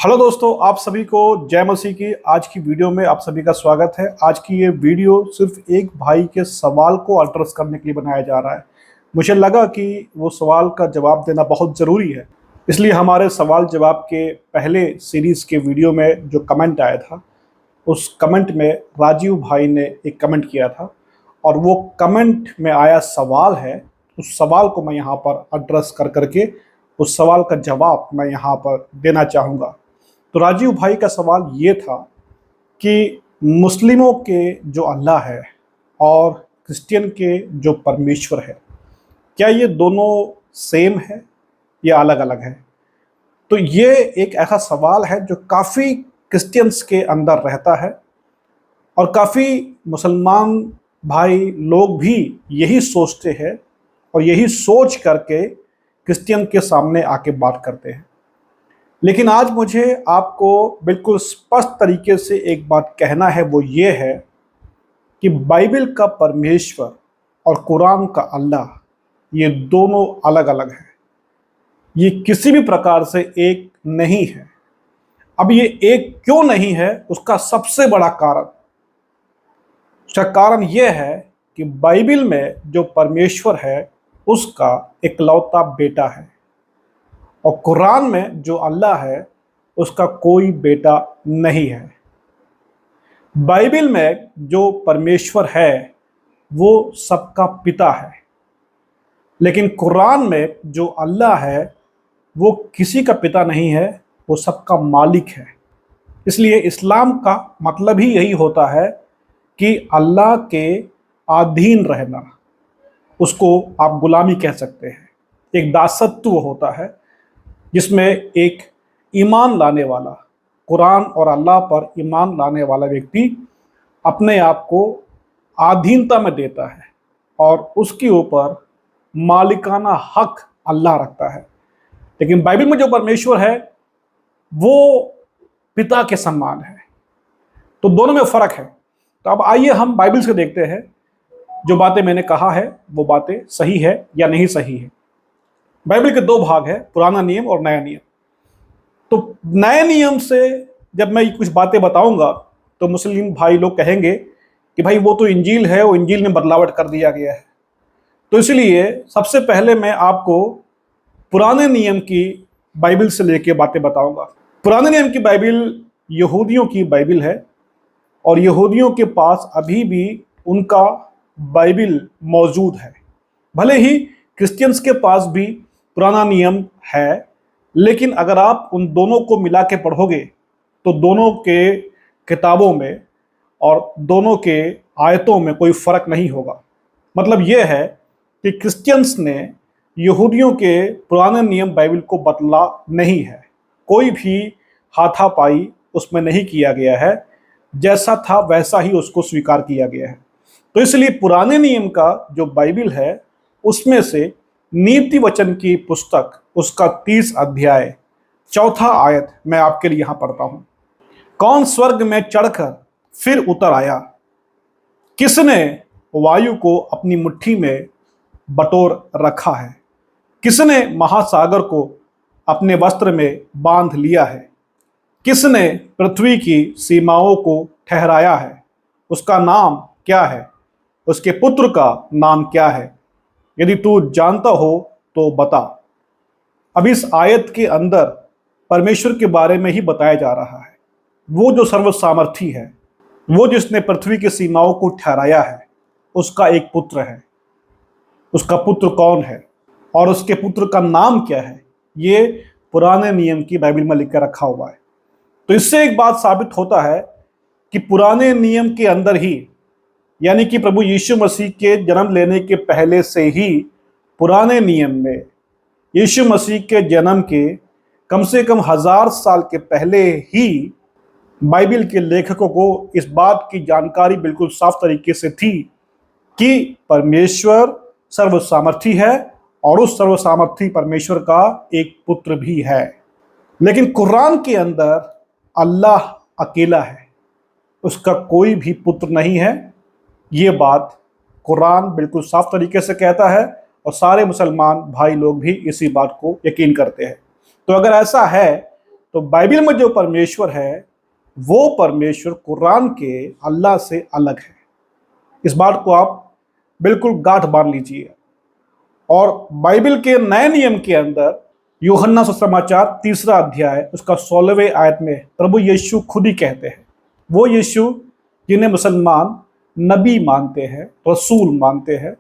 Hello दोस्तों, आप सभी को जय मसीह की। आज की वीडियो में आप सभी का स्वागत है। आज की ये वीडियो सिर्फ एक भाई के सवाल को एड्रेस करने के लिए बनाया जा रहा है। मुझे लगा कि वो सवाल का जवाब देना बहुत ज़रूरी है, इसलिए हमारे सवाल जवाब के पहले सीरीज़ के वीडियो में जो कमेंट आया था, उस कमेंट में राजीव भाई ने एक कमेंट किया था और वो कमेंट में आया सवाल है। उस सवाल को मैं यहाँ पर एड्रेस कर करके उस सवाल का जवाब मैं यहाँ पर देना चाहूँगा। तो राजीव भाई का सवाल ये था कि मुस्लिमों के जो अल्लाह है और क्रिश्चियन के जो परमेश्वर है, क्या ये दोनों सेम है या अलग अलग है? तो ये एक ऐसा सवाल है जो काफ़ी क्रिश्चियंस के अंदर रहता है और काफ़ी मुसलमान भाई लोग भी यही सोचते हैं और यही सोच करके क्रिश्चियन के सामने आके बात करते हैं। लेकिन आज मुझे आपको बिल्कुल स्पष्ट तरीके से एक बात कहना है, वो ये है कि बाइबल का परमेश्वर और कुरान का अल्लाह, ये दोनों अलग अलग हैं। ये किसी भी प्रकार से एक नहीं है। अब ये एक क्यों नहीं है, उसका सबसे बड़ा कारण, उसका कारण यह है कि बाइबल में जो परमेश्वर है उसका इकलौता बेटा है और कुरान में जो अल्लाह है उसका कोई बेटा नहीं है। बाइबल में जो परमेश्वर है वो सबका पिता है, लेकिन कुरान में जो अल्लाह है वो किसी का पिता नहीं है, वो सबका मालिक है। इसलिए इस्लाम का मतलब ही यही होता है कि अल्लाह के अधीन रहना, उसको आप गुलामी कह सकते हैं। एक दासत्व होता है जिसमें एक ईमान लाने वाला, कुरान और अल्लाह पर ईमान लाने वाला व्यक्ति अपने आप को अधीनता में देता है और उसके ऊपर मालिकाना हक अल्लाह रखता है। लेकिन बाइबल में जो परमेश्वर है वो पिता के समान है। तो दोनों में फ़र्क है। तो अब आइए हम बाइबल से देखते हैं जो बातें मैंने कहा है वो बातें सही है या नहीं सही है। बाइबल के दो भाग है, पुराना नियम और नया नियम। तो नए नियम से जब मैं कुछ बातें बताऊंगा तो मुस्लिम भाई लोग कहेंगे कि भाई वो तो इंजील है, वो इंजील में बदलावट कर दिया गया है। तो इसलिए सबसे पहले मैं आपको पुराने नियम की बाइबल से लेके बातें बताऊंगा। पुराने नियम की बाइबल यहूदियों की बाइबल है और यहूदियों के पास अभी भी उनका बाइबल मौजूद है। भले ही क्रिश्चियंस के पास भी पुराना नियम है, लेकिन अगर आप उन दोनों को मिला के पढ़ोगे तो दोनों के किताबों में और दोनों के आयतों में कोई फ़र्क नहीं होगा। मतलब यह है कि क्रिश्चियंस ने यहूदियों के पुराने नियम बाइबल को बदला नहीं है, कोई भी हाथापाई उसमें नहीं किया गया है, जैसा था वैसा ही उसको स्वीकार किया गया है। तो इसलिए पुराने नियम का जो बाइबल है उसमें से नीति वचन की पुस्तक, उसका 30 अध्याय 4 आयत मैं आपके लिए यहां पढ़ता हूं। कौन स्वर्ग में चढ़कर फिर उतर आया, किसने वायु को अपनी मुट्ठी में बटोर रखा है, किसने महासागर को अपने वस्त्र में बांध लिया है, किसने पृथ्वी की सीमाओं को ठहराया है, उसका नाम क्या है, उसके पुत्र का नाम क्या है, यदि तू जानता हो तो बता। अब इस आयत के अंदर परमेश्वर के बारे में ही बताया जा रहा है। वो जो सर्वसामर्थी है, वो जिसने पृथ्वी की सीमाओं को ठहराया है, उसका एक पुत्र है। उसका पुत्र कौन है और उसके पुत्र का नाम क्या है, ये पुराने नियम की बाइबल में लिख कर रखा हुआ है। तो इससे एक बात साबित होता है कि पुराने नियम के अंदर ही, यानी कि प्रभु यीशु मसीह के जन्म लेने के पहले से ही पुराने नियम में यीशु मसीह के जन्म के कम से कम 1000 साल के पहले ही बाइबल के लेखकों को इस बात की जानकारी बिल्कुल साफ तरीके से थी कि परमेश्वर सर्वसामर्थी है और उस सर्वसामर्थी परमेश्वर का एक पुत्र भी है। लेकिन कुरान के अंदर अल्लाह अकेला है, उसका कोई भी पुत्र नहीं है। ये बात कुरान बिल्कुल साफ तरीके से कहता है और सारे मुसलमान भाई लोग भी इसी बात को यकीन करते हैं। तो अगर ऐसा है तो बाइबल में जो परमेश्वर है वो परमेश्वर कुरान के अल्लाह से अलग है। इस बात को आप बिल्कुल गांठ बांध लीजिए। और बाइबल के नए नियम के अंदर यूहन्ना सुसमाचार 3 अध्याय उसका 16वें आयत में प्रभु यीशु खुद ही कहते हैं, वो यीशु जिन्हें मुसलमान नबी मानते हैं, रसूल मानते हैं,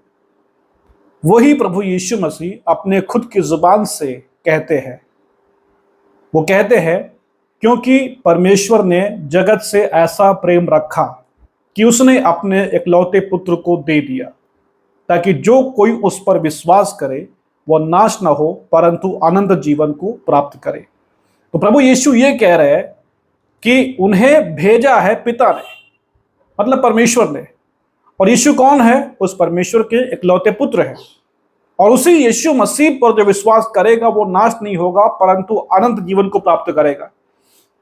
वही प्रभु यीशु मसीह अपने खुद की जुबान से कहते हैं। वो कहते हैं क्योंकि परमेश्वर ने जगत से ऐसा प्रेम रखा कि उसने अपने इकलौते पुत्र को दे दिया, ताकि जो कोई उस पर विश्वास करे वो नाश न हो परंतु अनंत जीवन को प्राप्त करे। तो प्रभु यीशु ये कह रहे हैं कि उन्हें भेजा है पिता ने, मतलब परमेश्वर ने। और यीशु कौन है? उस परमेश्वर के इकलौते पुत्र हैं। और उसी यीशु मसीह पर जो विश्वास करेगा वो नाश नहीं होगा परंतु अनंत जीवन को प्राप्त करेगा।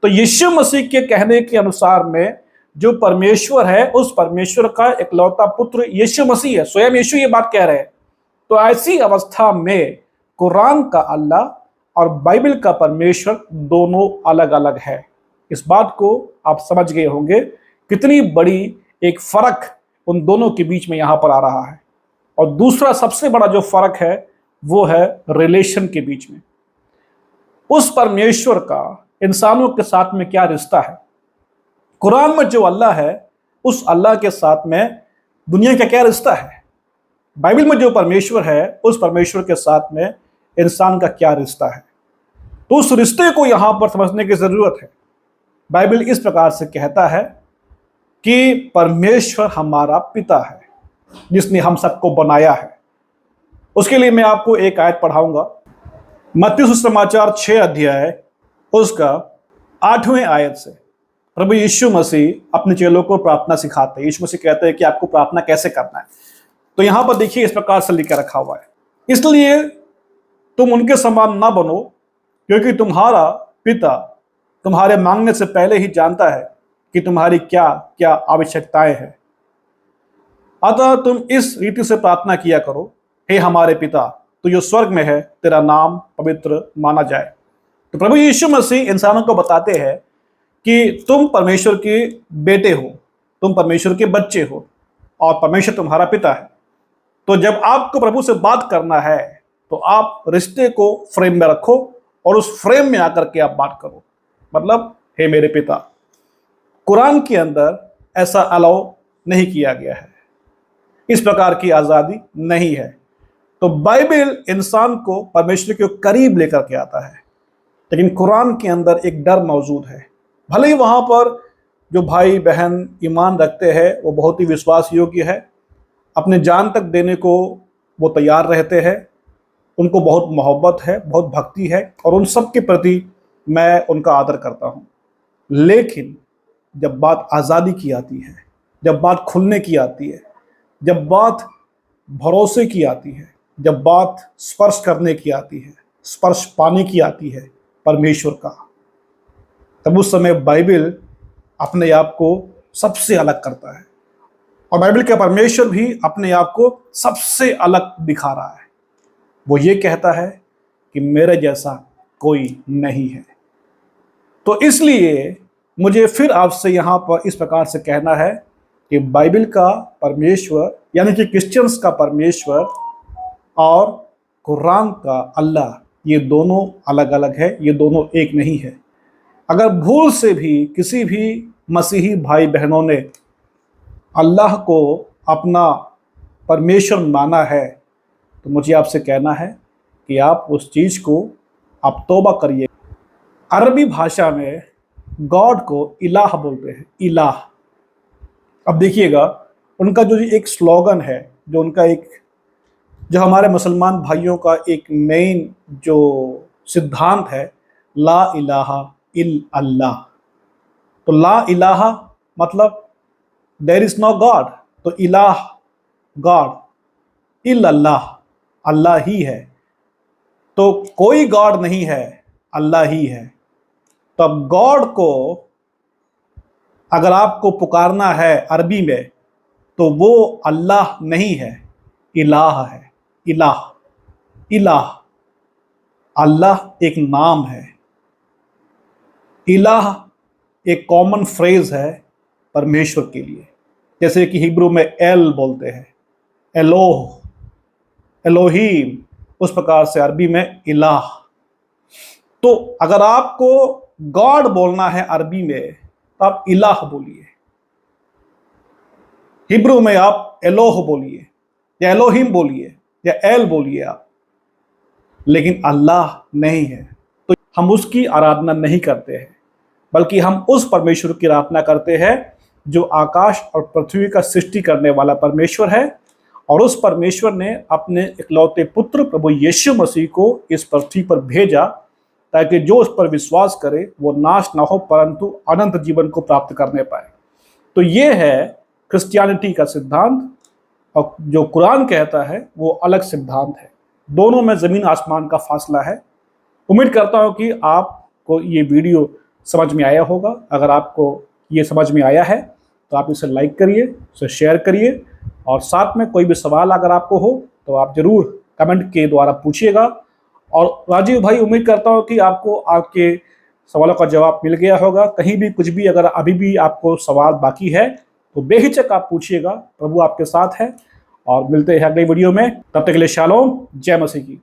तो यीशु मसीह के कहने के अनुसार में जो परमेश्वर है उस परमेश्वर का इकलौता पुत्र यीशु मसीह है। स्वयं यीशु ये बात कह रहे हैं। तो ऐसी अवस्था में कुरान का अल्लाह और बाइबल का परमेश्वर दोनों अलग अलग है। इस बात को आप समझ गए होंगे कितनी बड़ी एक फर्क उन दोनों के बीच में यहां पर आ रहा है। और दूसरा सबसे बड़ा जो फर्क है वो है रिलेशन के बीच में। उस परमेश्वर का इंसानों के साथ में क्या रिश्ता है। कुरान में जो अल्लाह है उस अल्लाह के साथ में दुनिया का क्या रिश्ता है। बाइबल में जो परमेश्वर है उस परमेश्वर के साथ में इंसान का क्या रिश्ता है। तो उस रिश्ते को यहां पर समझने की जरूरत है। बाइबल इस प्रकार से कहता है कि परमेश्वर हमारा पिता है जिसने हम सबको बनाया है। उसके लिए मैं आपको एक आयत पढ़ाऊंगा। मत्ती सुसमाचार 6 अध्याय उसका 8वें आयत से प्रभु यीशु मसीह अपने चेलों को प्रार्थना सिखाते हैं। यीशु मसीह कहते हैं कि आपको प्रार्थना कैसे करना है। तो यहां पर देखिए इस प्रकार से लिखा रखा हुआ है, इसलिए तुम उनके समान ना बनो क्योंकि तुम्हारा पिता तुम्हारे मांगने से पहले ही जानता है कि तुम्हारी क्या क्या आवश्यकताएं हैं। अतः तुम इस रीति से प्रार्थना किया करो, हे हमारे पिता तो जो स्वर्ग में है, तेरा नाम पवित्र माना जाए। तो प्रभु यीशु मसीह इंसानों को बताते हैं कि तुम परमेश्वर के बेटे हो, तुम परमेश्वर के बच्चे हो और परमेश्वर तुम्हारा पिता है। तो जब आपको प्रभु से बात करना है तो आप रिश्ते को फ्रेम में रखो और उस फ्रेम में आकर के आप बात करो, मतलब हे मेरे पिता। कुरान के अंदर ऐसा अलाउ नहीं किया गया है, इस प्रकार की आज़ादी नहीं है। तो बाइबल इंसान को परमेश्वर के करीब लेकर के आता है, लेकिन कुरान के अंदर एक डर मौजूद है। भले ही वहाँ पर जो भाई बहन ईमान रखते हैं वो बहुत ही विश्वास योग्य है, अपने जान तक देने को वो तैयार रहते हैं, उनको बहुत मोहब्बत है, बहुत भक्ति है और उन सब के प्रति मैं उनका आदर करता हूँ। लेकिन जब बात आज़ादी की आती है, जब बात खुलने की आती है, जब बात भरोसे की आती है, जब बात स्पर्श करने की आती है, स्पर्श पाने की आती है परमेश्वर का, तब उस समय बाइबल अपने आप को सबसे अलग करता है। और बाइबल का परमेश्वर भी अपने आप को सबसे अलग दिखा रहा है। वो ये कहता है कि मेरे जैसा कोई नहीं है। तो इसलिए मुझे फिर आपसे यहाँ पर इस प्रकार से कहना है कि बाइबल का परमेश्वर यानी कि क्रिश्चियंस का परमेश्वर और कुरान का अल्लाह, ये दोनों अलग अलग है, ये दोनों एक नहीं है। अगर भूल से भी किसी भी मसीही भाई बहनों ने अल्लाह को अपना परमेश्वर माना है तो मुझे आपसे कहना है कि आप उस चीज़ को आप तौबा करिए। अरबी भाषा में गॉड को इलाह बोलते हैं, इलाह। अब देखिएगा उनका जो एक स्लोगन है, जो उनका एक जो हमारे मुसलमान भाइयों का एक मेन जो सिद्धांत है, ला इलाहा इल अल्लाह। तो ला इलाहा मतलब देयर इज नो गॉड, तो इलाह गॉड, इल अल्लाह अल्लाह ही है। तो कोई गॉड नहीं है, अल्लाह ही है। तो अब गॉड को अगर आपको पुकारना है अरबी में तो वो अल्लाह नहीं है, इलाह है। इलाह, इलाह, अल्लाह एक नाम है। इलाह एक कॉमन फ्रेज है परमेश्वर के लिए, जैसे कि हिब्रू में एल बोलते हैं, एलोह, एलोहीम, उस प्रकार से अरबी में इलाह। तो अगर आपको गॉड बोलना है अरबी में तो आप इलाह बोलिए, हिब्रू में आप एलोह बोलिए या एलोहिम बोलिए या एल बोलिए आप, लेकिन अल्लाह नहीं है तो हम उसकी आराधना नहीं करते हैं, बल्कि हम उस परमेश्वर की आराधना करते हैं जो आकाश और पृथ्वी का सृष्टि करने वाला परमेश्वर है। और उस परमेश्वर ने अपने इकलौते पुत्र प्रभु यीशु मसीह को इस पृथ्वी पर भेजा ताकि जो उस पर विश्वास करे वो नाश ना हो परंतु अनंत जीवन को प्राप्त करने पाए। तो ये है क्रिश्चियनिटी का सिद्धांत, और जो कुरान कहता है वो अलग सिद्धांत है। दोनों में जमीन आसमान का फासला है। उम्मीद करता हूँ कि आपको ये वीडियो समझ में आया होगा। अगर आपको ये समझ में आया है तो आप इसे लाइक करिए, इसे शेयर करिए, और साथ में कोई भी सवाल अगर आपको हो तो आप जरूर कमेंट के द्वारा पूछिएगा। और राजीव भाई, उम्मीद करता हूँ कि आपको आपके सवालों का जवाब मिल गया होगा। कहीं भी कुछ भी अगर अभी भी आपको सवाल बाकी है तो बेहिचक आप पूछिएगा, प्रभु आपके साथ है। और मिलते हैं अगले वीडियो में, तब तक के लिए शालोम, जय मसीह की।